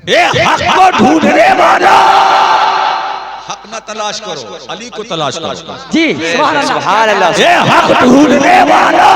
ए हक को ढूंढने वाला, हक न तलाश करो, अली को तलाश करो। जी सुभान अल्लाह। ए हक ढूंढने वाला,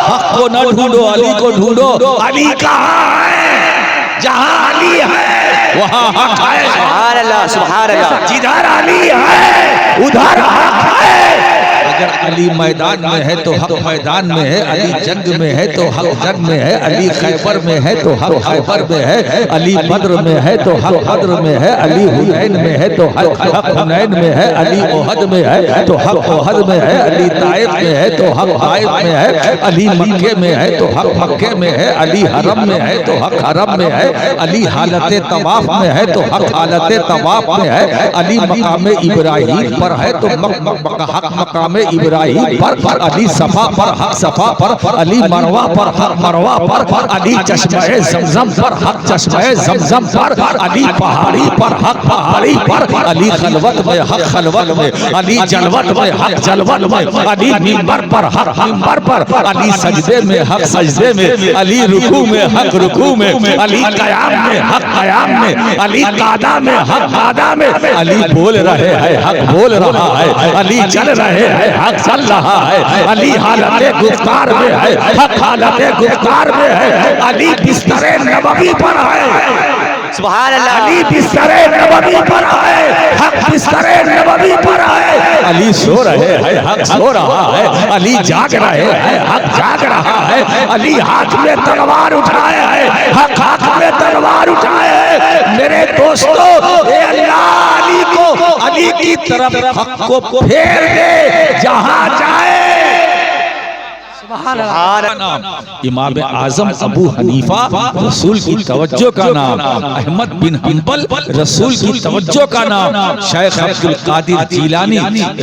हक को न ढूंढो, अली को ढूंढो। अली कहाँ है? जहाँ अली है वहाँ हक है। सुभान अल्लाह सुभान अल्लाह। जिधर अली है उधर हक है। अगर अली मैदान में है तो हक मैदान में है, अली जंग में है तो हक जंग में है, अली खैबर में है तो हक खैबर में है, अली बद्र में है तो हक बद्र में है, अली हुनैन में है तो हक हुनैन में है, अली ओहद में है तो हक ओहद में है, अली ताइफ में है तो हक ताइफ में है, अली मक्के में है तो हक मक्के में है, अली हरम में है तो हक हरम में है, अली हालत तवाफ में है तो हक हालत तवाफ में है, अली मकाम इब्राहिम पर है तो हक मकाम इब्राहिम पर, अली सफा पर हक सफा पर, अली मरवा पर हक मरवा पर, अली चश्मे जमजम पर हक चश्मे जमजम पर, अली पहाड़ी पर हक पहाड़ी पर, अली खलवत में हक खलवत में, अली जलवत में हक जलवत में, अली मिंबर पर हक मिंबर पर, अली सजदे में हक सजदे में, अली रुकू में हक रुकू में, अली कयाम में हक कयाम में, अली कादा में हक कादा में, अली बोल रहे हैं हक बोल रहा है, अली चल रहे हैं हक चल रहा है, अली हालत गुफ्तार में है हक हालत गुफ्तार में है, अली बिस्तरे नबवी पर है। सुभान अल्लाह। अली बिस्तरे नबवी पर है, हक बिस्तरे नबवी पर है। अली सो रहे हैं हक सो रहा है, अली जाग रहे हैं हक जाग रहा है, अली हाथ में तलवार उठाए है हक हाथ में तलवार उठाए है। मेरे दोस्तों अल्लाह अली को अली की तरफ हक को फेर दे जहां जाए। इमाम आजम अबू हनीफा रसूल की तवज्जो का नाम, अहमद बिन हंबल रसूल की तवज्जो का नाम, शेख अब्दुल कादिर जीलानी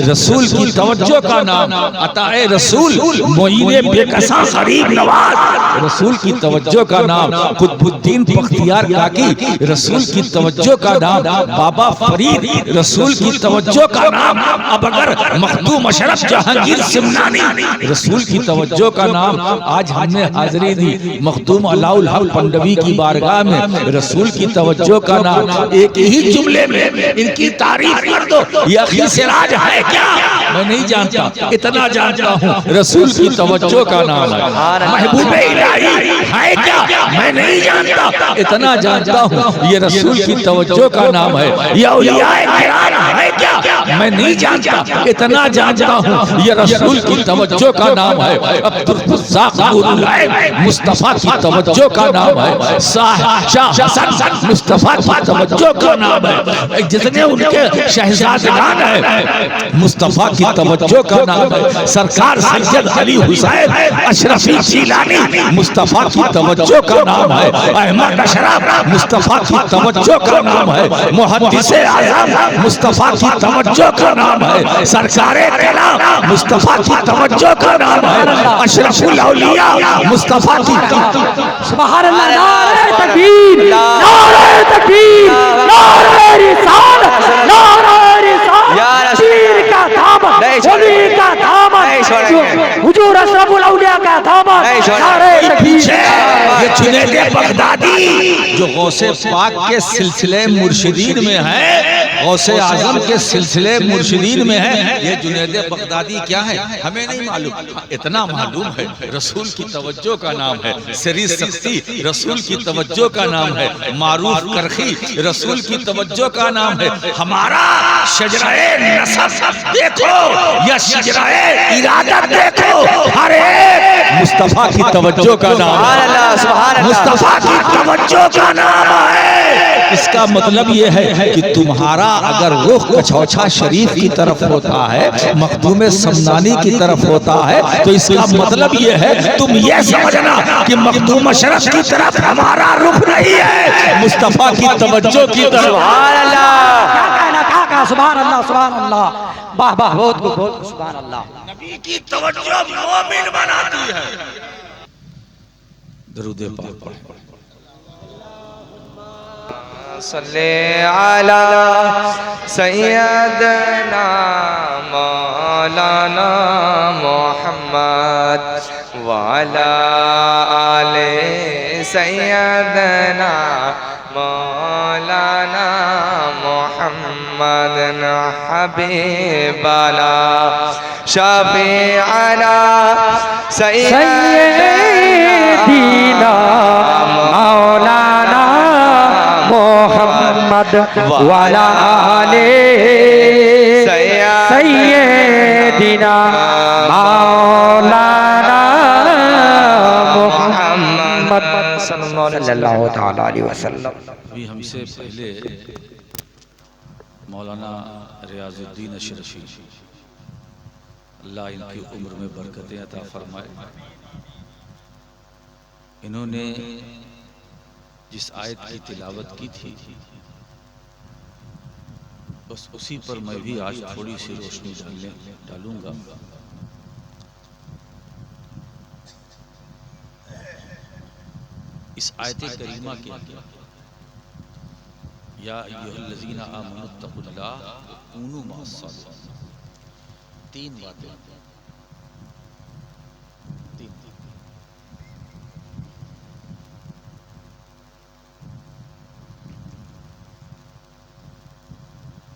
रसूल की तवज्जो का नाम, अताए रसूल मोइने बेकसा गरीब नवाज रसूल की तवज्जो का नाम, कुतुबुद्दीन बख्तियार काकी रसूल की तवज्जो का नाम, बाबा फरीद रसूल की तवज्जो का नाम। अब अगर मखदूम अशरफ जहांगीर सिमनानी रसूल की तवज्जो का नाम, आज हमने हाजिरी दी मखदूम अलाउल हक पंडवी की बारगाह में रसूल की तवज्जो का नाम। एक ही जुमले में इनकी तारीफ कर दो, ये अखी सिराज है क्या? मैं नहीं जानता, इतना जानता हूँ रसूल की तवज्जो का नाम है। महबूबे इलाही है क्या? मैं नहीं जानता, इतना जानता हूँ ये रसूल की तवज्जो का नाम है। ये औलियाए किराम है क्या? मैं नहीं जानता, इतना जानता हूँ ये रसूल की तवज्जो का नाम है। मुस्तफा की तवज्जो का नाम है, शाह हसन मुस्तफा की तवज्जो का नाम है। जितने उनके शहजादगान है मुस्तफा की तवज्जो का नाम है। सरकार सैयद अली हुसैन अशरफी जीलानी मुस्तफा की तवज्जो का नाम है। अहमद अशरफ मुस्तफा की तवज्जो का नाम है। मुहद्दिसे आज़म मुस्तफा की तवज्जो का नाम है। सरकारे कलाम मुस्तफा की तवज्जो का नाम है। अशरफुल औलिया मुस्तफा की सुभान अल्लाह। नारे तकबीर नारे तकबीर नारे रिसालत नारे रिसालत, पीर का दामन वली का दामन हुजूर अशरफुल औलिया का दामन। नारे तकबीर। ये जुनैद बगदादी जो गौसे पाक के सिलसिले मुर्शिदीन में है, गौसे आजम के सिलसिले मुर्शिदीन में है, ये जुनैद बगदादी क्या है हमें नहीं मालूम, इतना मालूम है रसूल की तवज्जो का नाम है। सरी सख्ती रसूल की तवज्जो का नाम है। मारूफ करखी रसूल की तवज्जो का नाम है। हमारा शजराए नसब देखो या शजराए इरादत देखो, हर एक मुस्तफा की तवज्जो का नाम है। मुस्तफा की तवज्जो का नाम है। इसका मतलब ये है कि तुम्हारा अगर रुख कछौछा शरीफ की तरफ होता है, मखदूम समनानी की तरफ होता है, तो इसका मतलब ये है तुम ये समझना कि मखदूम अशरफ की तरफ हमारा रुख नहीं है, मुस्तफा की तवज्जो की तरफ। सुभान अल्लाह। क्या कहना काका? सुभान अल्लाह सुभान अल्लाह। वाह वाह, बहुत बहुत सुभान अल्लाह। नबी की तवज्जो मोमिन बनाती है। दरूद पाक पढ़ो। सल्ले अला सैयदना मौलाना मुहम्मद व अला आले सैयदना मौलाना मोहम्मद हबीबाना शफीअना सय्यदीना मौलाना मोहम्मद वाला आले सय्यदीना मौलाना मोहम्मद सल्लल्लाहु तआला अलैहि वसल्लम। अभी हमसे पहले मौलाना रियाजुद्दीन अशरफी, अल्लाह इनकी उम्र में बरकतें अता फरमाए, इन्होंने जिस आयत की तिलावत की थी बस उसी पर मैं भी आज थोड़ी सी रोशनी डालूंगा। इस आयत करीमा के या अय्युहल्लज़ीना आमनुत्तक़ुल्लाह व कूनू मअस-सादिक़ीन, तीन बातें।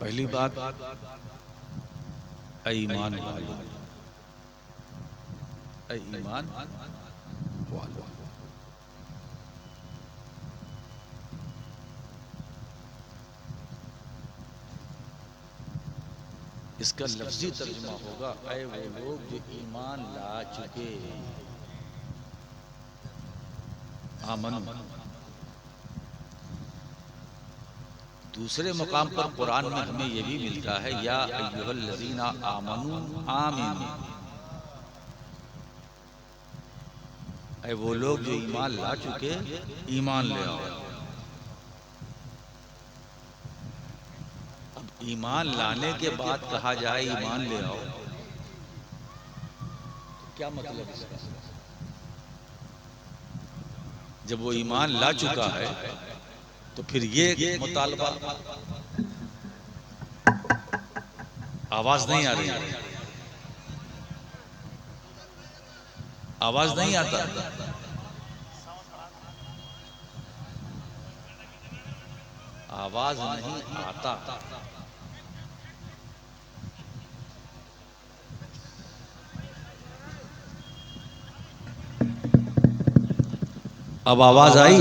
पहली बात, ऐ ईमान वालों, ऐ ईमान वालों। इसका लफ्जी तर्जुमा होगा, ऐ वो लोग जो ईमान ला चुके। आमन। दूसरे मुकाम पर कुरान में हमें यह भी मिलता है, या अय्युहल्लज़ीना आमनू आमिनू, ऐ वो लोग जो ईमान ला चुके ईमान ले आओ। अब ईमान लाने के बाद कहा जाए ईमान ले आओ, तो क्या मतलब इसका? जब वो ईमान ला चुका है तो फिर ये मुतालबा, आवाज नहीं आ रही, आवाज नहीं आता। आवाज नहीं आता। अब आवाज आई?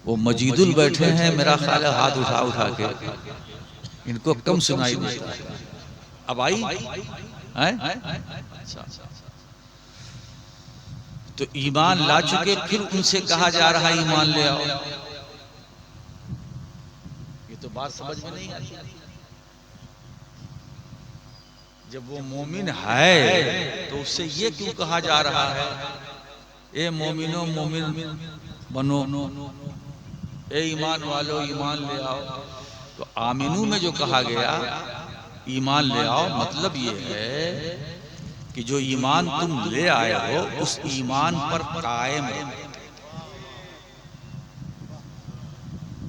वो मजीदुल बैठे हैं, मेरा ख्याल है हाथ उठा उठा के, इनको कम सुनाई देता है। अब आई? तो ईमान ला चुके, फिर उनसे कहा जा रहा है ईमान ले आओ। ये तो बात समझ में नहीं आती। जब वो मोमिन है तो उससे ये क्यों कहा जा रहा है, ए मोमिनो मोमिन बनो, ए ईमान वालो ईमान ले आओ। तो आमिनू में जो कहा गया ईमान ले आओ, मतलब ये है कि जो ईमान तुम ले आए हो उस ईमान पर कायम रहो,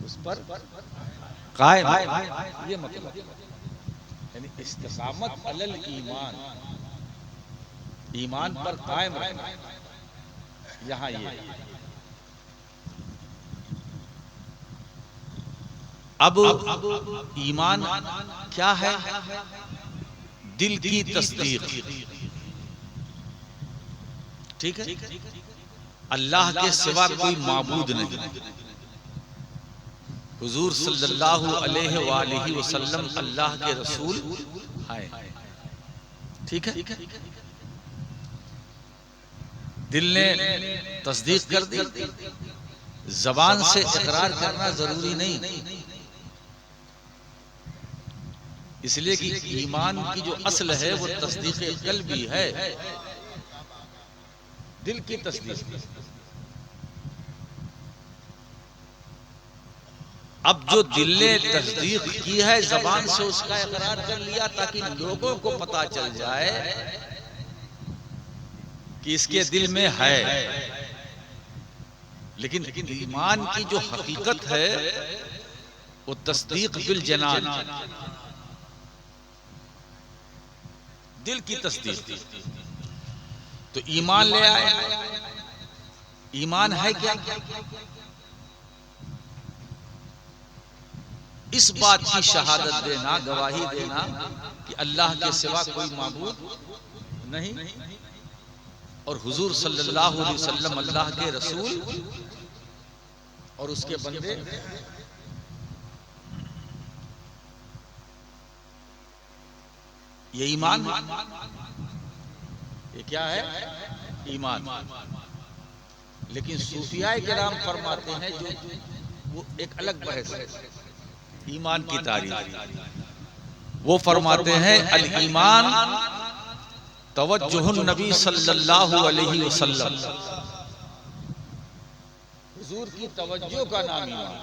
उस पर कायम, ये मतलब यानी इस्तिकामत अलल ईमान, ईमान पर कायम रहना। यहां ये अब ईमान क्या है? दिल की तस्दीक, ठीक है? अल्लाह के सिवा कोई माबूद नहीं। हुजूर सल्लल्लाहु अलैहि वसल्लम अल्लाह के रसूल हैं, ठीक है? दिल ने तस्दीक कर दी, जबान से इकरार करना जरूरी नहीं, इसलिए कि ईमान की जो असल है वो तस्दीक कल्बी है, दिल की तस्दीक। अब जो दिल ने तस्दीक की है, जबान से उसका इकरार कर लिया ताकि लोगों को पता चल जाए कि इसके दिल में है, लेकिन ईमान की जो हकीकत है वो तस्दीक बिल जनान, दिल की तस्दीक। तो ईमान ले आए, ईमान है क्या? इस बात की शहादत देना, गवाही देना कि अल्लाह के सिवा कोई माबूद नहीं और हुजूर सल्लल्लाहु अलैहि वसल्लम अल्लाह के रसूल और उसके बंदे। ये ईमान, ये क्या है? ईमान। लेकिन सूफियाए किराम फरमाते हैं, जो वो एक अलग बहस है ईमान की तारीफ। वो फरमाते हैं अल ईमान तवज्जुहुन नबी सल्लल्लाहु अलैहि वसल्लम, हुजूर की तवज्जो का नाम ईमान।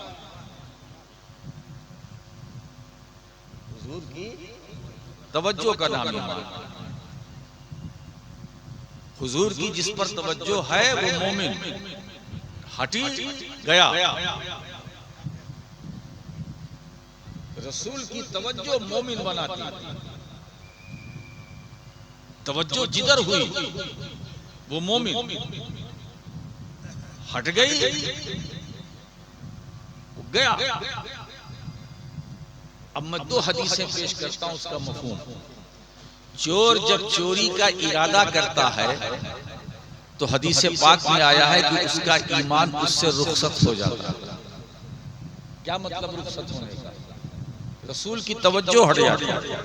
हुजूर की तवज्जो का नाम ईमान। हुजूर की जिस पर तवज्जो है वो मोमिन, हटी गया। रसूल की तवज्जो मोमिन बनाती है। तवज्जो जिधर हुई वो मोमिन, हट गई वो गया। अब मैं दो हदीसें पेश करता हूं उसका मफहूम। चोर जब चोरी का इरादा करता है तो हदीस पाक में आया है कि उसका ईमान उससे रुखसत हो जाता है। क्या मतलब रुखसत होने का? रसूल की तवज्जो हट जाती है।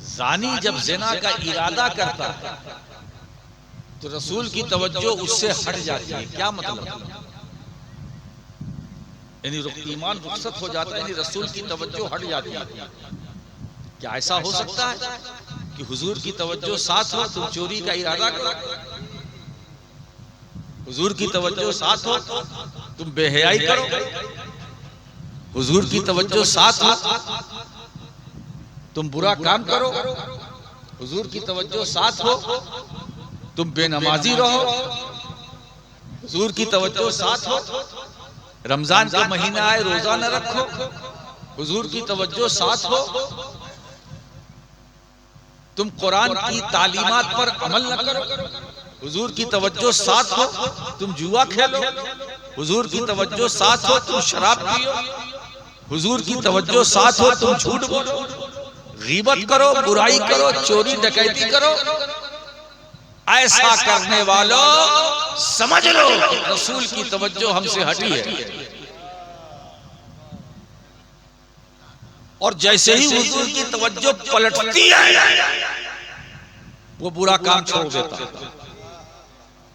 जानी जब ज़िना का इरादा करता है तो रसूल की तवज्जो उससे हट जाती है। क्या मतलब? यानी ईमान रुखसत हो जाता है, यानी रसूल की तवज्जो हट जाती है। क्या ऐसा हो सकता है कि हुजूर की तवज्जो साथ हो, तुम चोरी का इरादा करो? हुजूर की तवज्जो साथ हो, तुम बेहयाई करो? हुजूर की तवज्जो साथ हो, तुम बुरा काम करो? हुजूर की तवज्जो साथ हो, तुम बेनमाजी रहो? हुजूर की तवज्जो साथ हो, रमजान का महीना आए रोजा न रखो? हुजूर की तवज्जो साथ हो, तुम कुरान की तालीमात पर अमल न करो? हुजूर की तवज्जो साथ हो, तुम जुआ खेलो? हुजूर की तवज्जो साथ हो, तुम शराब पियो? हुजूर की तवज्जो साथ हो, तुम झूठ बोलो, गीबत करो, बुराई करो, चोरी डकैती करो? ऐसा करने वालों समझ लो रसूल की तवज्जो हमसे हटी है। और जैसे ही हुजूर की तवज्जो पलटती है वो बुरा काम छोड़ देता है।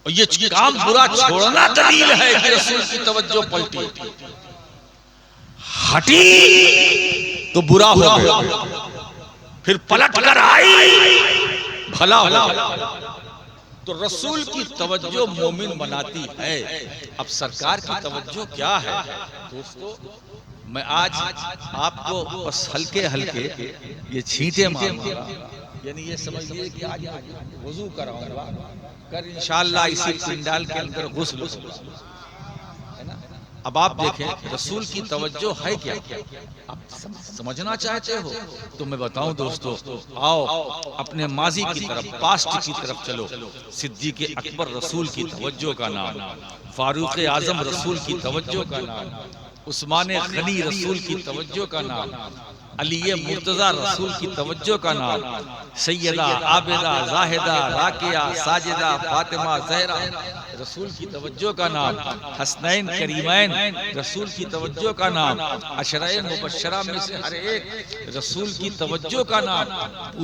और ये काम बुरा छोड़ना दलील है कि रसूल की तवज्जो पलटी, हटी तो बुरा हो गया, फिर पलट कर आई भला हो। तो रसूल की तवज्जो मोमिन बनाती है। अब सरकार की तवज्जो क्या है दोस्तों? मैं आज आपको बस हल्के हल्के ये छींटे मारूंगा, यानी ये समझिए कि आज वजू कराऊंगा, कर इंशाअल्लाह इसी पिंडाल के अंदर गुस्ल है ना। अब आप देखें रसूल की तवज्जो है क्या? आप समझना चाहते हो तो मैं बताऊं दोस्तों, आओ अपने माजी की तरफ, पास्ट की तरफ चलो। सिद्दीक अकबर रसूल की तवज्जो का नाम, फारूक आजम रसूल की तवज्जो का नाम, उस्मान गनी रसूल की तवज्जो का नाम, अली मुर्तजा रसूल की तवज्जो का नाम, सैयदा आबिदा जाहिदा राकिया साजिदा फातिमा ज़हरा रसूल की तवज्जो का नाम, हसनैन करीमैन रसूल की तवज्जो का नाम, अशराए मुबश्शरा में से हर एक रसूल की तवज्जो का नाम,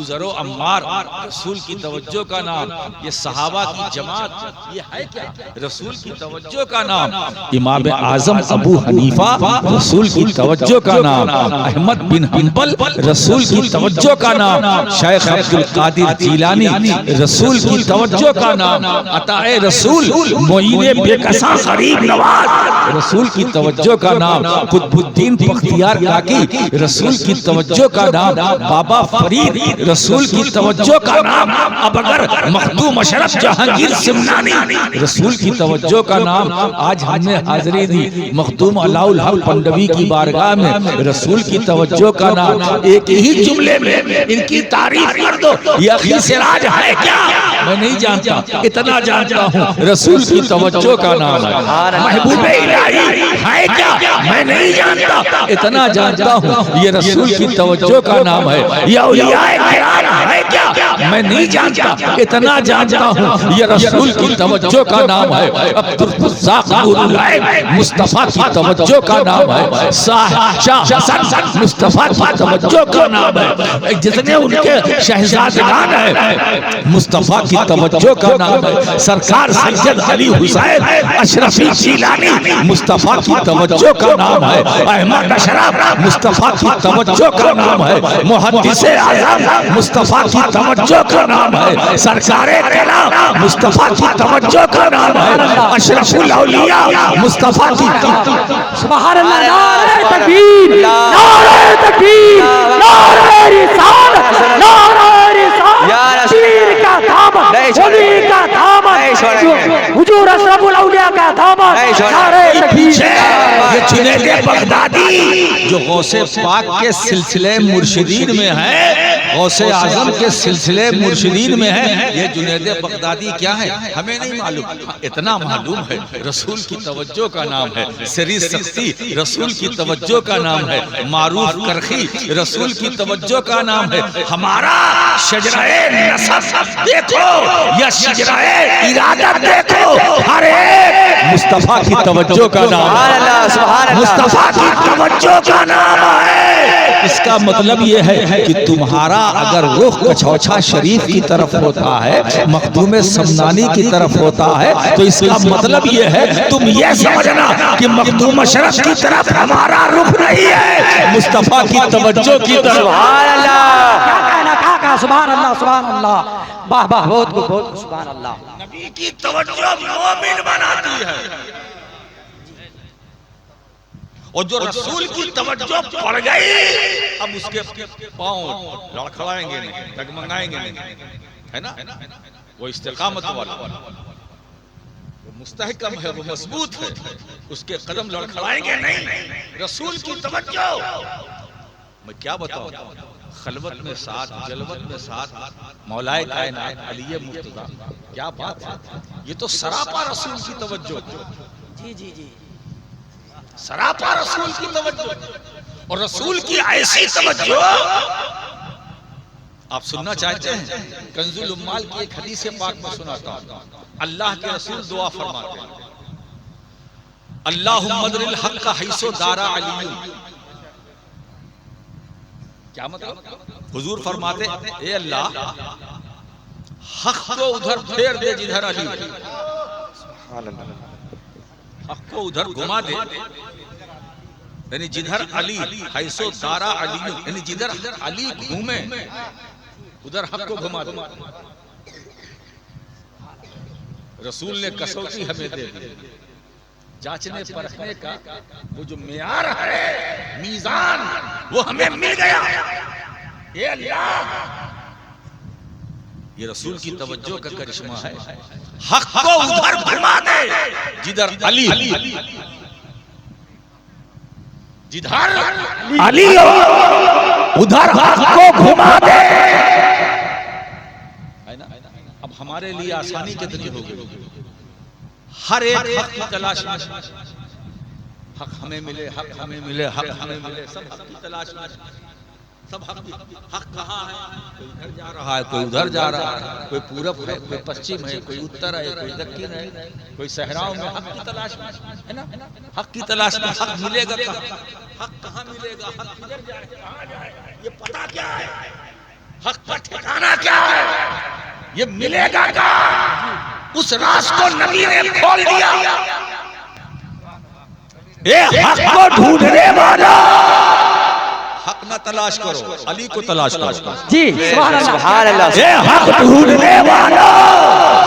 उज़रो अम्मार रसूल की तवज्जो का नाम, ये सहाबा की जमात, ये है क्या? रसूल की तवज्जो का नाम। इमाम आजम अबू हनीफा रसूल की तवज्जो का नाम, अहमद बिन हंबल रसूल की तवज्जो का नाम, शेख अब्दुल कादिर जीलानी रसूल की तवज्जो का नाम, अताए रसूल मोइने बेकसा गरीब नवाज रसूल की तवज्जो का नाम, कुतुबुद्दीन बख्तियार काकी रसूल की तवज्जो का नाम, बाबा फरीद रसूल की तवज्जो का नाम। अब अगर मखदूम अशरफ जहांगीर सिमनानी रसूल की तवज्जो का नाम, आज हमने हाजिरी दी मखदूम अलाउल हक पंडवी की बारगाह में, रसूल की तवज्जो का का नाम, एक ही जुमले में इनकी तारीफ कर दो। ये अखी सिराज है क्या? मैं नहीं जानता, इतना जानता हूँ रसूल की तवज्जो का नाम है। महबूबे इलाही है क्या? मैं नहीं जानता, इतना जानता हूँ ये रसूल की तवज्जो का नाम है। ये औलियाए किराम है क्या? मैं नहीं जानता, इतना जानता हूँ ये रसूल की तवज्जो का नाम है। अब्दुल रज़्ज़ाक़ नूरुल मुस्तफा की तवज्जो का नाम है। शाह हसन मुस्तफा की तवज्जो का नाम है। जितने उनके शहजादगान है मुस्तफा की तवज्जो का नाम है। सरकार सैयद अली हुसैन अशरफी जिलानी मुस्तफा की तवज्जो का नाम है। अहमद अशरफ मुस्तफा की तवज्जो का नाम है। मुहद्दिसे आज़म मुस्तफा की तवज्जो का नाम है। सरकारे कलाम मुस्तफा की तवज्जो का नाम है। अशरफुल औलिया मुस्तफा की सुभान अल्लाह, नारे तकबीर, नारे तकबीर, नारे रिसालत, नारे रिसालत, पीर का दामन, वली का दामन, हुजूर अशरफुल औलिया का दामन, नारे तकबीर। ये जुनैद बगदादी जो गौसे पाक के सिलसिले मुर्शिदीन में है, गौसे आजम के सिलसिले मुर्शिदीन में है, ये जुनैद बगदादी क्या है हमें नहीं मालूम, इतना मालूम है रसूल की तवज्जो का नाम है। सरी सख्ती रसूल की तवज्जो का नाम है। मारूफ करखी रसूल की तवज्जो का नाम है। हमारा शजराए नसब देखो या शजराए इरादत देखो, हर एक मुस्तफा की तवज्जो का नाम है। मुस्तफा की तवज्जो का नाम है। इसका मतलब ये है कि तुम्हारा अगर रुख कछौछा शरीफ की तरफ होता है, मखदूम समनानी की तरफ होता है, तो इसका मतलब ये है तुम ये समझना कि मखदूम अशरफ की तरफ हमारा रुख नहीं है, मुस्तफा की तवज्जो की तरफ। सुभान अल्लाह, क्या कहना काका, सुभान अल्लाह, सुभान अल्लाह, वाह वाह, बहुत खूब, बहुत खूब, सुभान अल्लाह। नबी की तवज्जो मोमिन बनाती है, और जो रसूल की तवज्जो पड़ गई अब उसके पांव लड़खड़ाएंगे नहीं, डगमगाएंगे नहीं, है ना? वो इस्तिकामत वाला, वो मुस्तहकम है, वो मजबूत है, उसके कदम लड़खड़ाएंगे नहीं। रसूल की तवज्जो, मैं क्या बताऊं, खलवत में साथ, जलवत में साथ, मौलाए कायनात अली मुर्तजा, क्या बात है। ये तो सरापा रसूल की तवज्जो, जी जी जी, सरापा रसूल की तवज्जो। और रसूल की ऐसी तवज्जो आप सुनना चाहते हैं? कंजुल उम्माल की एक हदीस पाक में सुनाता हूं। अल्लाह के रसूल दुआ फरमाते हैं, अल्लाहुम्मा दरिल हक़ हैसो दारा अली। क्या मतलब? हुजूर फरमाते ए अल्लाह, हक को उधर फेर दे जिधर अली, हक को उधर घुमा दे, यानी जिधर अली हैसो दारा अली, यानी जिधर अली घूमे उधर हक को घुमा दे। रसूल ने कसौटी हमें दे दी, जांचने परखने का वो जो मेयार है, मीजान, वो हमें मिल गया। ये अल्लाह, ये रसूल की तवज्जो का करिश्मा है। हक को उधर घुमा दे जिधर अली, जिधर अली उधर हक को घुमा दे, है ना? अब हमारे लिए आसानी कितनी हो गई, हर एक हक की तलाश में, हक हमें मिले, हक हमें मिले, हक हमें मिले, सब हक की तलाश में, सब हक कहाँ है? कोई इधर जा रहा है, कोई उधर जा रहा है, कोई पूरब है, कोई पश्चिम है, कोई उत्तर है, कोई दक्षिण है, कोई सहराओं में, हक की तलाश में, है ना? हक की तलाश में। हक मिलेगा कहाँ? हक कहाँ मिलेगा? हक किधर जाए, कहाँ जाए, ये पता क्या है? हक का ठिकाना क्या है? ये मिलेगा कहाँ? उस राज को नबी ने खोल दिया। ये हक को ढूंढने वाला, हक न तलाश करो, अली को तलाश करो। जी सुभान अल्लाह, ये हक ढूंढने वाला,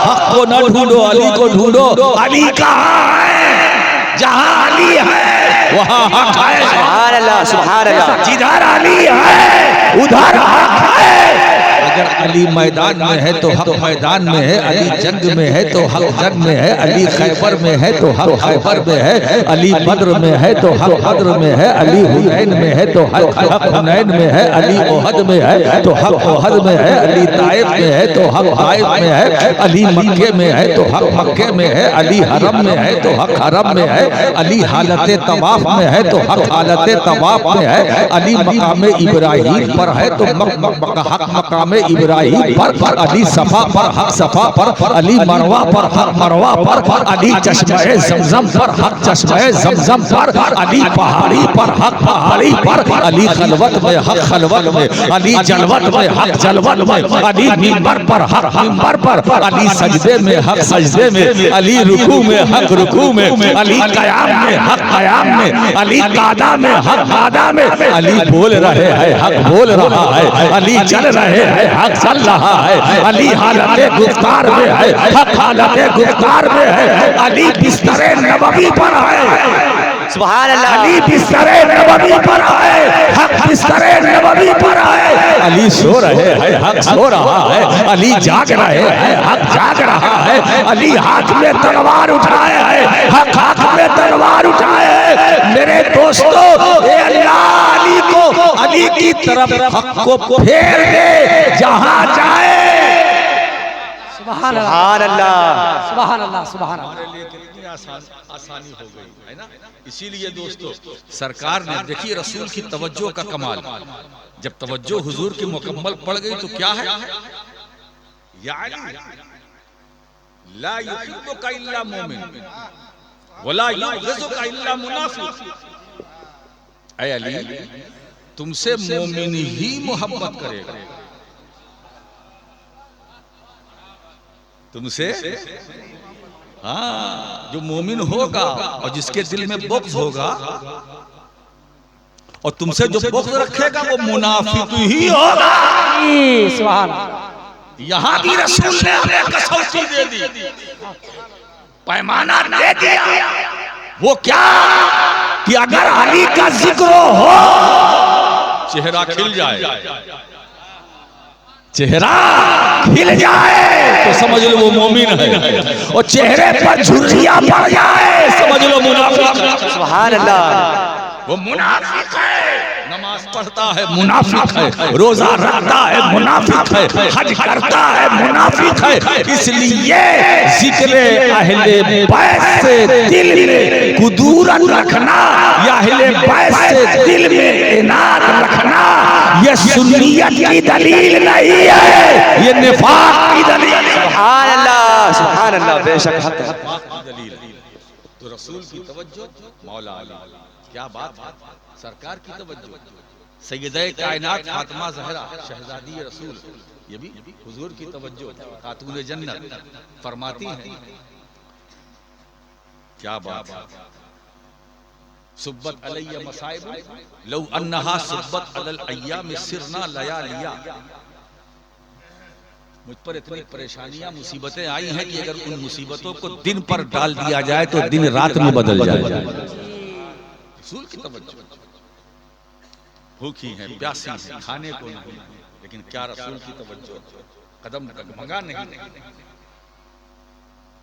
हक को न ढूंढो, अली को ढूंढो। अली कहाँ है? जहाँ अली है वहाँ हक है। सुभान अल्लाह, सुभान अल्लाह। जिधर अली है उधर हक है। अगर अली मैदान में है तो हक मैदान में है, अली जंग में है तो हक जंग में है, अली खैबर में है तो हक खैबर में है, अली बद्र में है तो हक बद्र में है, अली हुनैन में है तो हक हुनैन में है, अली ओहद में है तो हक ओहद में है, अली ताइफ में है तो हक ताइफ में है, अली मक्के में है तो हक मक्के में है, अली हरम में है तो हक हरम में है, अली हालत तवाफ में है तो हक हालत तवाफ में है, अली मकाम इब्राहिम पर है तो हक मकाम इब्राहिम पर, अली सफा पर हक सफा पर, अली मरवा पर हक मरवा पर, अली चश्मे जमजम पर हक चश्मे जमजम पर, अली पहाड़ी पर हक पहाड़ी पर, अली खलवत में हक खलवत में, अली जलवत में हक जलवत में, अली मिंबर पर हक मिंबर पर, अली सजदे में हक सजदे में, अली रुकू में हक रुकू में, अली कयाम में हक कयाम में, अली कादा में हक कादा में, अली बोल रहे हैं हक बोल रहा है, अली चल रहे हैं हक चल रहा है, अली हालत गुफ्तार में है हक हालत गुफ्तार में है, अली बिस्तरे नबवी पर है। सुभान अल्लाह। अली बिस्तरे नबवी पर है, हक बिस्तरे नबवी पर है। अली सो रहे हैं हक सो रहा है, अली जाग रहे हैं हक जाग रहा है, अली हाथ में तलवार उठाए है हक हाथ में तलवार उठाए है। मेरे दोस्तों अल्लाह अली को अली की तरफ हक को फेर दे जहां जाए। सुभान सुभान अल्लाह, सुभान अल्लाह, सुभान अल्लाह। हमारे लिए कितनी आसानी हो गई है ना। इसीलिए दोस्तों सरकार ने देखिए रसूल की तवज्जो का कमाल, जब तवज्जो हुजूर की मुकम्मल पड़ गई तो क्या है, यानी ला युहिब्बुका इल्ला मोमिन वला युग़िज़ुका इल्ला मुनाफ़िक़। ऐ अली तुमसे मोमिन ही मोहब्बत करेगा, तुमसे हाँ जो मोमिन होगा और जिसके दिल में बुग़्ज़ होगा और तुमसे जो बुग़्ज़ रखेगा वो मुनाफिक ही होगा। सुभान यहाँ भी रसूल ने हमें कसौटी दे दी, पैमाना दे दिया। वो क्या कि अगर अली का जिक्र हो चेहरा खिल जाए, चेहरा खिल जाए तो समझ लो वो मोमिन है, और चेहरे पर झुर्रियां पड़ जाए समझ लो मुनाफिक है। सुभान अल्लाह। वो मुनाफिक है, नमाज पढ़ता है मुनाफिक है, रोजा रखता है मुनाफिक है, हज करता है मुनाफिक है। इसलिए जिक्र अहले बैत से दिल में कुदूरत रखना या अहले बैत से दिल में इनाद रखना ये सुन्नियत की दलील नहीं है, ये निफाक की दलील है। सुभान अल्लाह, सुभान अल्लाह, बेशक हक है। दलील तो रसूल की तवज्जो मौला अली, क्या बात है, सरकार की तवज्जो, सैयदे कायनात फातिमा ज़हरा शहजादी रसूल, ये भी हुजूर की तवज्जो, खातून जन्नत फरमाती हैं क्या बात है, सुब्बत अलैया मसाइब लौ अन्नहा सुब्बत अलल अय्याम सिरना लयालिया। मुझ पर इतनी परेशानियां मुसीबतें आई हैं कि अगर उन मुसीबतों को दिन पर डाल दिया जाए तो दिन रात में बदल जाए। रसूल की तवज्जो, भूखी हैं प्यासी हैं खाने को नहीं, लेकिन क्या रसूल की तवज्जो, कदम डगमगा नहीं।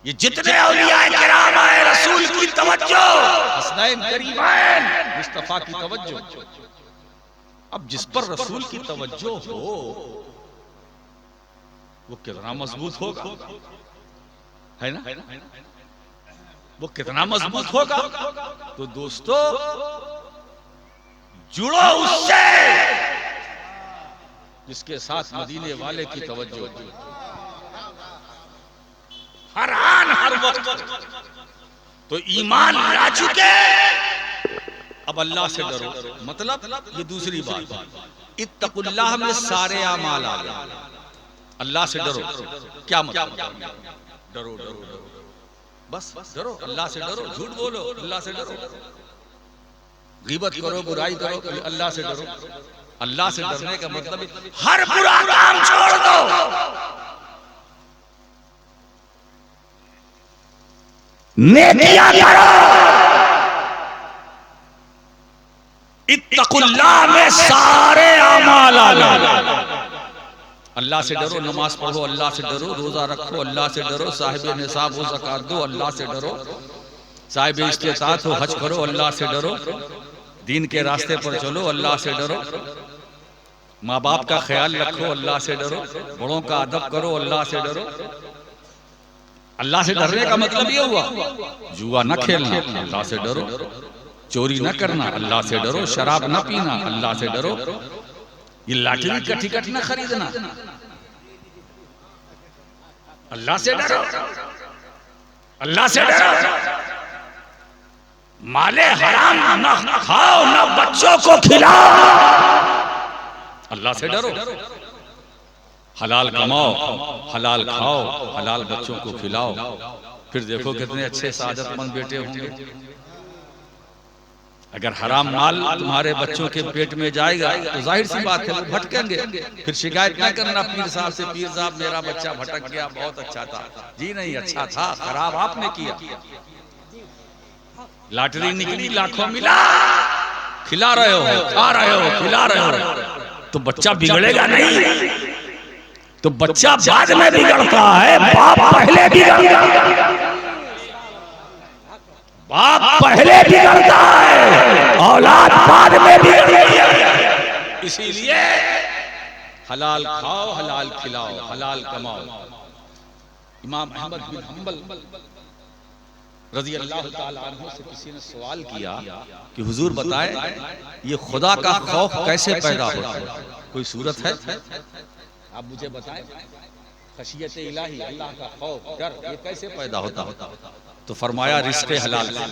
ये जितने औलिया किराम आए रसूल की तवज्जो, हसनैन करीमैन मुस्तफा की तवज्जो। अब जिस पर रसूल की तवज्जो हो वो कितना मजबूत होगा, है ना, वो कितना मजबूत होगा। तो दोस्तों जुड़ो उससे जिसके साथ मदीने वाले की तवज्जो हर आन हर वक्त। तो ईमान ला चुके अब अल्लाह से डरो, मतलब ये दूसरी बात, इत्तकुल्लाह में सारे आमाल आ गए। अल्लाह से डरो, क्या मतलब, डरो डरो डरो, बस डरो, अल्लाह से डरो, झूठ बोलो अल्लाह से डरो, गीबत करो बुराई करो अल्लाह से डरो। अल्लाह से डरने का मतलब हर बुरा काम छोड़ दो, नेकियां करो, इत्तकुल्लाह में सारे अमाल आ गए। अल्लाह से डरो, नमाज पढ़ो, अल्लाह से डरो, रोजा रखो, अल्लाह से डरो, साहिब निसाब हो, ज़कात दो, अल्लाह से डरो, साहिब इस्तिताअत हो, हज करो, अल्लाह से डरो, दीन के रास्ते पर चलो, अल्लाह से डरो, माँ बाप का ख्याल रखो, अल्लाह से डरो, बड़ों का अदब करो, अल्लाह से डरो। अल्लाह से डरने का मतलब ये हुआ जुआ न खेलना, अल्लाह से डरो, चोरी न करना, अल्लाह से डरो, शराब न पीना, अल्लाह से डरो, ये लॉटरी का टिकट न खरीदना, अल्लाह से डरो, अल्लाह से डरो, माले हराम न खाओ, न बच्चों को खिलाओ, अल्लाह से डरो, हलाल कमाओ, हलाल खाओ, हलाल बच्चों को खिलाओ, फिर देखो कितने अच्छे सादतमंद बेटे होंगे। अगर हराम माल तुम्हारे बच्चों के पेट में जाएगा तो जाहिर सी बात है वो भटकेंगे। फिर शिकायत ना करना पीर साहब से, पीर साहब मेरा बच्चा भटक गया, बहुत अच्छा था। जी नहीं, अच्छा था, खराब आपने किया। लॉटरी निकली, लाखों मिला, खिला रहे हो, खा रहे हो, खिला रहे हो, तो बच्चा बिगड़ेगा नहीं, तो बच्चा बाद में बिगड़ता है, बाप पहले बिगड़ता है, बाप पहले बिगड़ता है, औलाद बाद में बिगड़ती है। इसीलिए हलाल खाओ, हलाल खिलाओ, हलाल कमाओ। इमाम अहमद बिन हम्बल रज़ी अल्लाह ताला अन्हु से किसी ने सवाल किया कि हुजूर बताएं ये खुदा का खौफ कैसे पैदा होता है, कोई सूरत है? आप मुझे बताएं, खशियत इलाही, अल्लाह का खौफ, डर, ये कैसे पैदा होता है? तो फरमाया रिस्क हलाल से।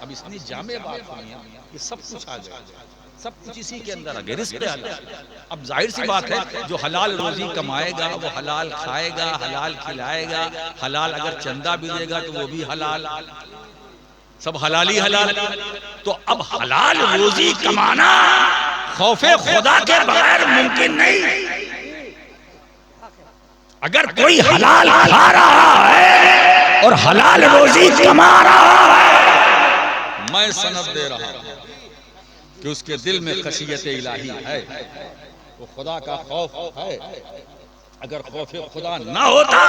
अब इतनी जामे बात हुई है, ये सब कुछ आ गया, सब कुछ इसी के अंदर आ गया, रिस्क हलाल। अब जाहिर सी बात है जो हलाल रोजी कमाएगा वो हलाल खाएगा, हलाल खिलाएगा, हलाल अगर चंदा भी देगा तो वो भी हलाल, सब हलाल ही हलाल। तो अब हलाल रोजी कमाना खौफे खुदा के बगैर मुमकिन नहीं। अगर कोई हलाल खा रहा है और हलाल रोजी कमा रहा है, मैं सनद दे रहा हूं कि उसके दिल में खशियत इलाही है, वो खुदा का खौफ है। अगर खौफ खुदा ना होता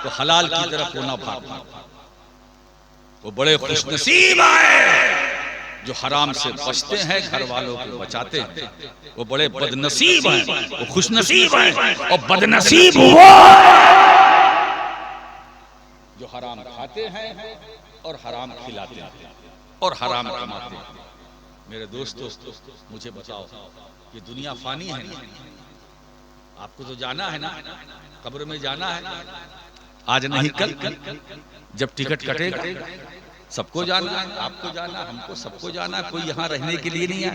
तो हलाल की तरफ वो ना भागता। वो बड़े खुशनसीब है जो हराम से बचते हैं, घर वालों को बचाते हैं। वो बड़े बदनसीब हैं, वो खुशनसीब हैं, और बदनसीब वो जो हराम खाते हैं और हराम खिलाते हैं और हराम कमाते हैं। मेरे दोस्तों, मुझे बताओ, ये दुनिया फानी है ना? आपको तो जाना है ना, कब्र में जाना है, आज नहीं कल, जब टिकट कटेगा सबको जाना है, आपको जाना, हमको सबको जाना है। कोई यहाँ रहने के लिए नहीं है।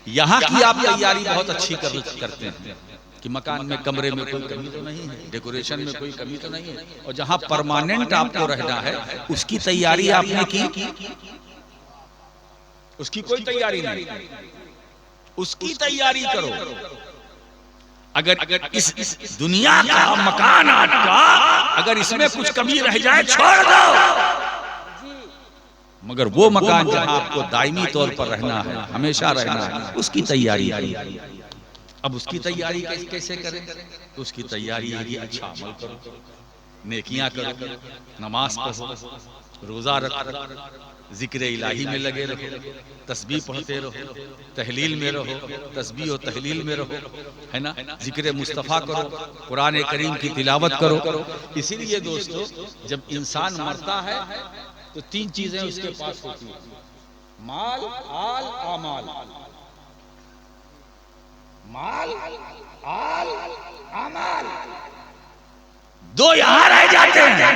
यहाँ की आप तैयारी बहुत अच्छी करते हैं कि मकान में, कमरे में कोई कमी तो नहीं है, डेकोरेशन में कोई कमी तो नहीं है, और जहाँ परमानेंट आपको रहना है उसकी तैयारी आपने की, उसकी कोई तैयारी नहीं, उसकी तैयारी करो। अगर इस दुनिया का मकान आपका, अगर इसमें कुछ कमी रह जाए छोड़ दो, मगर वो मकान जहां आपको दायमी तौर पर रहना है, हमेशा रहना है, उसकी तैयारी करो। अब उसकी तैयारी कैसे करें? तो उसकी तैयारी है कि अच्छा अमल करो, नेकियां करो, नमाज पढ़ो, रोजा रखो, जिक्र इलाही में लगे रहो, तस्बीह पढ़ते रहो, तहलील में रहो, तस्बीह और तहलील में रहो, है ना, जिक्र मुस्तफ़ा करो, कुरान करीम की तिलावत करो। इसीलिए दोस्तों, जब इंसान मरता है तो तीन चीजें उसके पास होती है, माल, आल, आमाल। माल, आल, आमाल, दो यहां रह जाते हैं,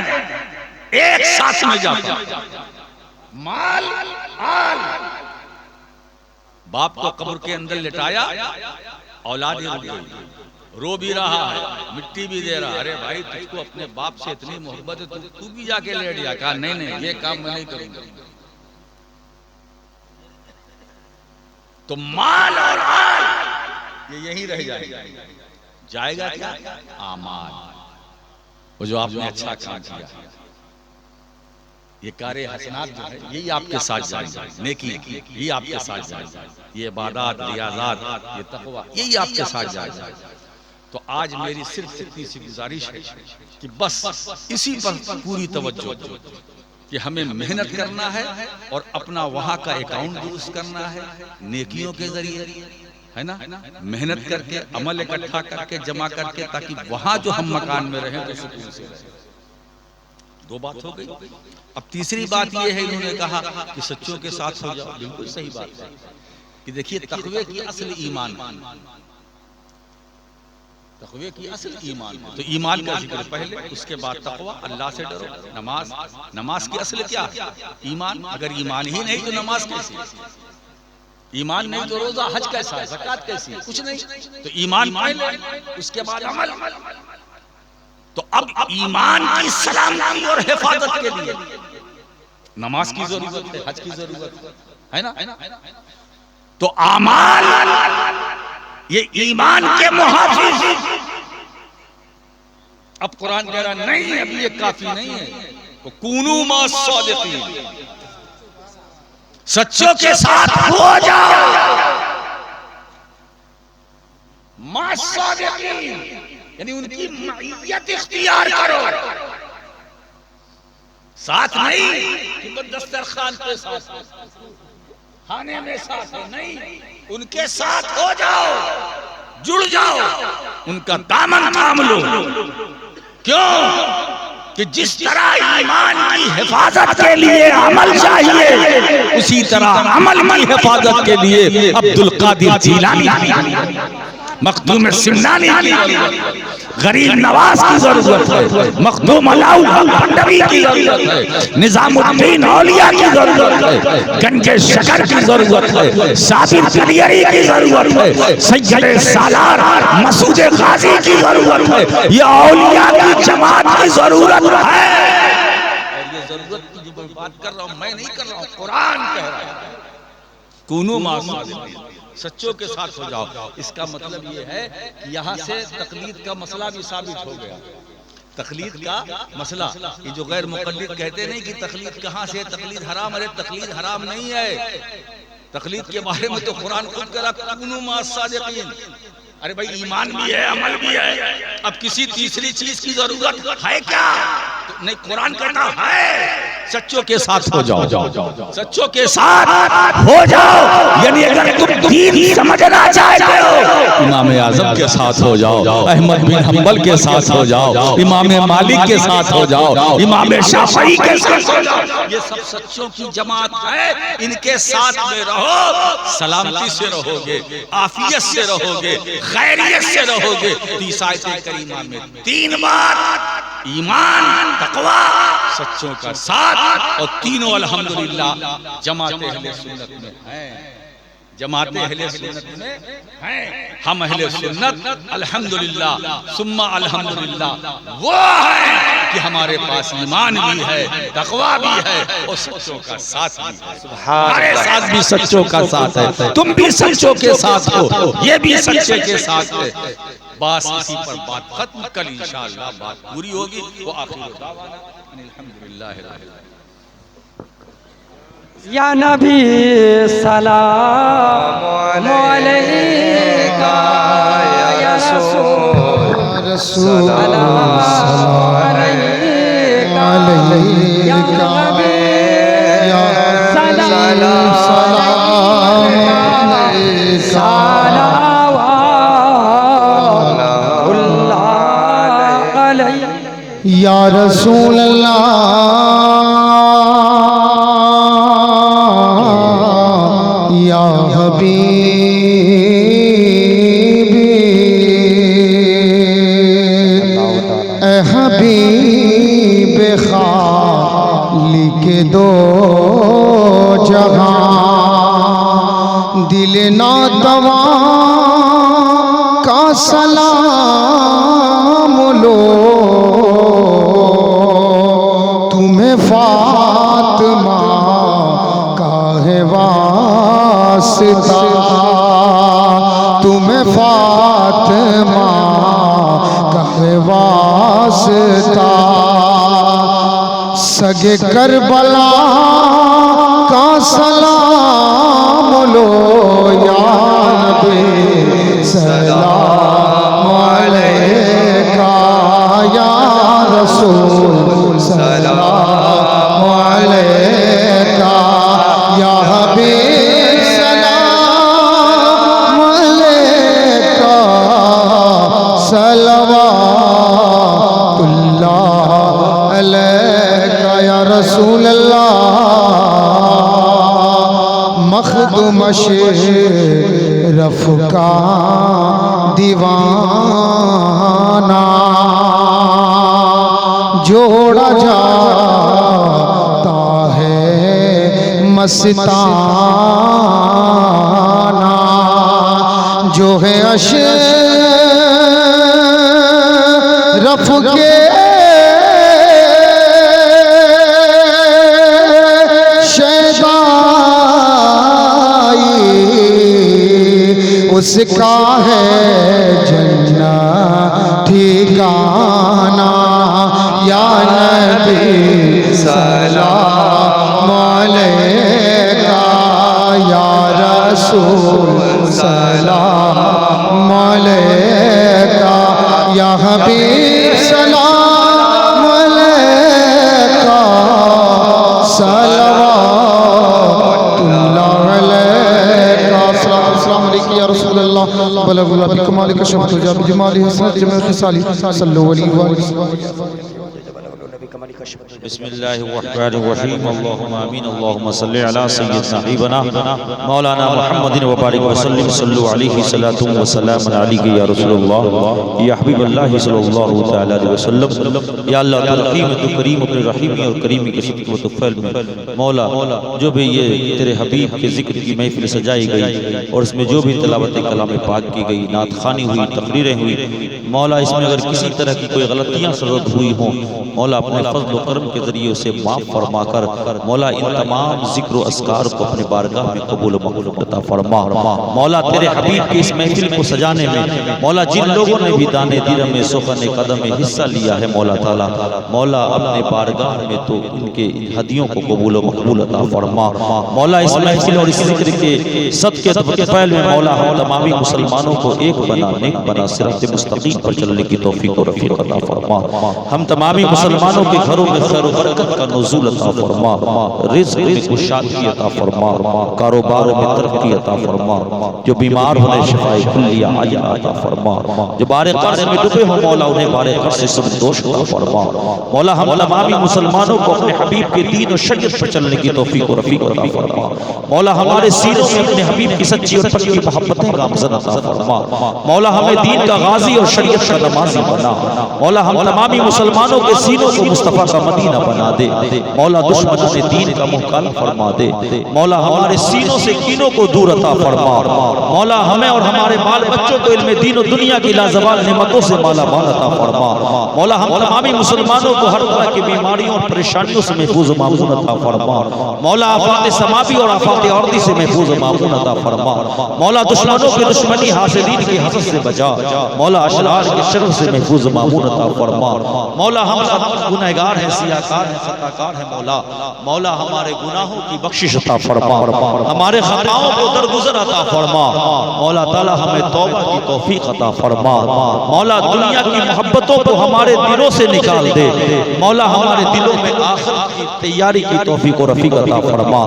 एक साथ में जाता है। माल, आल। बाप को कब्र के अंदर लिटाया, औलाद रुक गई, रो भी रहा है, मिट्टी भी दे रहा। अरे भाई, तुझको अपने बाप से इतनी मोहब्बत है, तू भी जाके लेट जा। कहा नहीं नहीं, ये काम मैं नहीं करूंगा। तो माल और आल ये यही रह जाएगा। जाएगा क्या? आमाल, वो जो आपने अच्छा काम किया। ये कार्य हसनात जो है यही आपके साथ जाएगा, नेकी यही आपके साथ जाएगा, ये इबादत रियाज़ात ये तक़वा यही आपके साथ जाएगा। तो आज मेरी सिर्फ इतनी सी गुजारिश है कि बस इसी पर पूरी तवज्जो कि हमें मेहनत करना है और अपना वहाँ का अकाउंट दुरुस्त करना है नेकियों के जरिए, है ना, मेहनत करके अमल इकट्ठा करके जमा करके, ताकि वहाँ जो हम मकान में रहें तो सुकून से रहें। दो बात हो गई। अब तीसरी बात यह है, इन्होंने कहा कि सच्चों के साथ हो जाओ। बिल्कुल सही बात है कि देखिए तक़वे की असल ईमान, तक़वे की असल ईमान। तो ईमान का जिक्र पहले, उसके बाद तक़वा, अल्लाह से डरो, नमाज। नमाज की असल क्या है? ईमान। अगर ईमान ही नहीं तो नमाज कैसी? ईमान नहीं तो रोजा हज कैसा है, ज़कात कैसी है? कुछ नहीं। तो ईमान पहले, उसके बाद अमल। तो अब ईमान की सलामती और हिफाजत के लिए नमाज की जरूरत है, हज की जरूरत है ना। तो आमाल ये ईमान के मुहाफिज। अब कुरान कह रहा नहीं, अब ये काफी नहीं है, तो कूनू मा सादिकीन, सच्चों के साथ हो जाओ। मा सादिकीन यानी उनकी मईयत इख्तियार करो। साथ नहीं कि बस दस्तरखान पे साथ, खाने में साथ है, नहीं, उनके साथ हो जाओ, जुड़ जाओ, उनका दामन थाम लो। क्यों? कि जिस तरह ईमान की हिफाजत के लिए अमल चाहिए, उसी तरह अमल की हिफाजत के लिए अब्दुल कादिर जीलानी, मखदूम सिमनानी की, गरीब नवाज की जरूरत है, मखदूम अलाउल भंडारी की जरूरत है, निजामुद्दीन औलिया की जरूरत है, गंजे शकर की जरूरत है, साबिर कलियरी की जरूरत है, सैयद सालार मसूद गाजी की जरूरत है। ये औलिया की जमात की जरूरत है। और ये जरूरत की जो मैं बात कर रहा हूँ, मैं नहीं कर रहा हूँ, कुरान कह रहा है। कूनू मा सादिकीन, सच्चों के साथ हो जाओ। इसका मतलब ये है कि यहाँ से तकलीद का मसला भी साबित हो गया। तकलीद का मसला, ये जो गैर मुक़ल्लिद कहते नहीं कि तकलीद कहाँ से, तकलीद हराम। अरे तकलीद हराम नहीं है, तकलीद के बारे में तो कुरान खुद कह रहा कूनू मा सादिकीन। अरे भाई ईमान भी है, अमल भी है, अब किसी तीसरी चीज की जरूरत है क्या? तो नहीं, कुरान कहता है सच्चों के साथ हो जाओ, सच्चों के साथ हो जाओ। यानी अगर तुम दीन समझना चाहते हो, इमाम आजम के साथ हो जाओ, अहमद बिन हंबल के साथ हो जाओ, इमाम मालिक के साथ हो जाओ, इमाम शाफई के साथ हो जाओ। ये सब सच्चों की जमात है, इनके साथ में रहो, सलामती से रहोगे, आफियत से रहोगे, खैरियत से रहोगे। तो इस आयत करीमा में 3 बात, ईमान, तक़वा, सच्चों का साथ, और तीनों अल्हम्दुलिल्लाह जमात अहले सुन्नत में हैं। जमात अहले सुन्नत में हैं। हम अहले सुन्नत अल्हम्दुलिल्लाह सुम्मा अल्हम्दुलिल्लाह वो है कि हमारे पास ईमान भी है, तक़वा भी है, और सच्चों का साथ भी है। हमारे साथ भी सच्चों का साथ है, तुम भी सच्चों के साथ हो, ये भी सच्चे के साथ है। बस इसी पर बात खत्म। कल इंशाअल्लाह बात पूरी होगी। वो आखिर दावाना अल्हम्दुलिल्लाह रब्बिल आलमीन। या नबी सलाम अलैका, या रसूल सलाम अलैका, या नबी या रसूल अल्लाह, या हबीबी, ए हबीब खालिक दो जहां, दिल नातवा का सलाम लो, तुम्हें फातिमा का है वास्ता, तुम्हें फातिमा का है वास्ता। सगे करबला का सलाम लो या नबी सलाम अलैका या रसूल सलाम अलैका या हबीब सलाम अलैका सलवातुल्लाह अलैका या रसूल अल्लाह मखदूम शरफ का दीवाना जोड़ा जाता है मस्ताना जो है अशरफ के उसका है जन्नत ठिकाना या नबी सलाम अलैका या रसूल सलाम अलैका या हबीब सलाम अलैका सलवातुल्लाह अलैका अस्सलाम अलैकुम या रसूल अल्लाह बलगुल बिकमालिक शफ़त जा बिजमाली हसनत जमा खिसाली सल्लल्लाहु अलैहि वसल्लम बिस्मिल्लाहिर्रहमानिर्रहीम अल्लाहुम्मा आमीन अल्लाहुम्मा सल्लि अला सय्यिदना हबीबना मौलाना मुहम्मदिन व बारिक वसल्लिम सल्लु अलैहि सलातु व सलाम अलैका या रसूलुल्लाह या हबीबल्लाह सल्लल्लाहु तआला अलैहि वसल्लम। या अल्लाह तू रहीम तू करीम अपने रहीमी और करीमी के सिद्क़ व तुफ़ैल में मौला जो भी ये तेरे हबीब के जिक्र की महफिल सजाई गई और इसमें जो भी तिलावत कलाम पाक की गई, नात खानी हुई, तकरीरें हुई, मौला इसमें अगर किसी तरह की कोई गलतियाँ सरद हुई हों मौला अपने फज़ल व करम के ज़रिए उसे माफ़ फरमाकर मौला इन तमाम ज़िक्र व अस्कार को अपने बारगाह में कबूल मक़बूल अता फरमा। मौला तेरे हबीब की इस महफिल को सजाने में मौला जिन लोगों ने भी दाने दिरम में सुख़न कदम में हिस्सा लिया है मौला ताला मौला अपने बारगाह में तो उनके हदियों को कबूल मक़बूल अता फरमा। मौला इस महफिल और इस ज़िक्र के सदक़े तफ़ैल में मौला हम तमामी मुसलमानों को एक बना, नेक बना, सिरात मुस्तक़ीम पर चलने की तौफ़ीक़ और रफ़ीक़ अता फरमा। हम तमामी मुसलमानों के घरों में खैर बरकत का नुज़ूल अता फरमा, रिज़्क़ में कुशादगी अता फरमा, कारोबार में तरक्की अता फरमा, जो बीमार होने शिफ़ाए कुल्लिया आजिला अता फरमा, जो बारे कर्ज़ में डूबे हो मौला उन्हें बारे कर्ज़ से संतोष अता फरमा। मौला हम तमामी मुसलमानों को अपने हबीब के दीन और शरीयत पर चलने की तौफ़ीक़ और रफ़ीक़ अता फरमा। मौला हमारे सीनों में अपने हबीब की सच्ची और पक्की मोहब्बतें गामज़न अता फरमा। मौला हमें दीन का गाज़ी और शरीयत का नमाज़ी बना। मौला हम तमामी मुसलमानों के सीनों को मुस्तफ़ा का मदीना बना दे। मौला दुश्मनों ने दीन का मुँह काला फरमा दे। मौला हमारे सीनों से कीनों को दूर अता फरमा। मौला हमें और हमारे बाल बच्चों को इल्म दीन और दुनिया की लाजवाल नेमतों से माला माल अता फरमा। मौला हम तमामी मुसलमानों को हर तरह की बीमारियों और परेशानियों से महफूज मामून अता फरमा। मौला आफात समावी और आफात अर्दी से महफूज मामून अता फरमा। मौला दुश्मनों की दुश्मनी, हासिदीन की हसद से बचा। मौला अशरार के शर से महफूज मामून अता फरमा। मौला हम गुनहगार हैं, सियाकार हैं, खताकार हैं मौला। मौला हमारे गुनाहों की बख्शिश अता फरमा, हमारे खताओं को दरगुजर अता फरमा। मौला ताला हमें तौबा की तौफीक अता फरमा। मौला दुनिया की मोहब्बतों को हमारे दिलों से निकाल दे। मौला हमारे दिलों में आखिरत की तैयारी की तौफीक और रफ़ीक अता फरमा।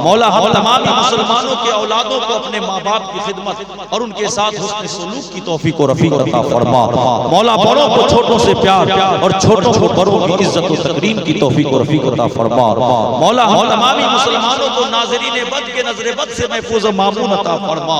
मौला हम तमाम मुसलमानों के औलादों को अपने माँ बाप की खिदमत और उनके साथ हुस्न सलूक की तौफीक और रफ़ीक अता फरमा। मौला बड़ों को छोटों से प्यार और छोटों को बड़ों की इज्जत और तकरीम की तौफीक और रफ़ीक अता फरमा। मौला हम तमाम मुसलमानों को नाज़रीन बद के नज़र बद से महफूज मामून अता फरमा।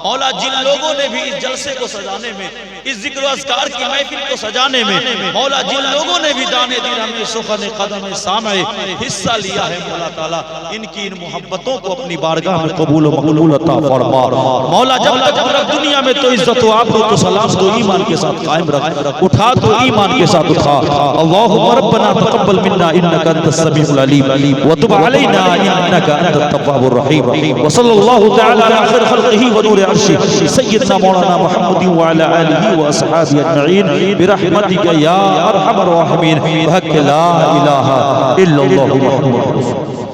मौला जिन लोगों ने भी इस जलसे को सजाने में, इस जिक्र अस्कार की महफिल को सजाने में मौला जिन लोगों ने भी दाने दिरहम में सुख़न कदम सामे हिस्सा लिया है मौला ताला इनकी इन मोहब्बतों को अपनी बारगाह में कबूल मक़बूल अता फरमा। मौला जब तक दुनिया में तो इज्जत व आबरू तो सलाम तो ईमान के साथ कायम रख। उठा तो ईमान के साथ उठा। अल्लाहुम्मा रब्बना तक़ब्बल मिन्ना इन्नका अंतस समीउल अलीम व तुब अलैना इन्नका अंतत तव्वाबुर रहीम। व सल्लल्लाहु तआला अला खैर खल्क़िही व नूर अर्शी सय्यदना मौलाना मुहम्मद व अला आलिहि व अस्हाबिहि अजमईन बिरहमतिका या अरहमर राहिमीन। हक़ ला इलाहा इल्लल्लाहु मुहम्मदुर रसूलुल्लाह।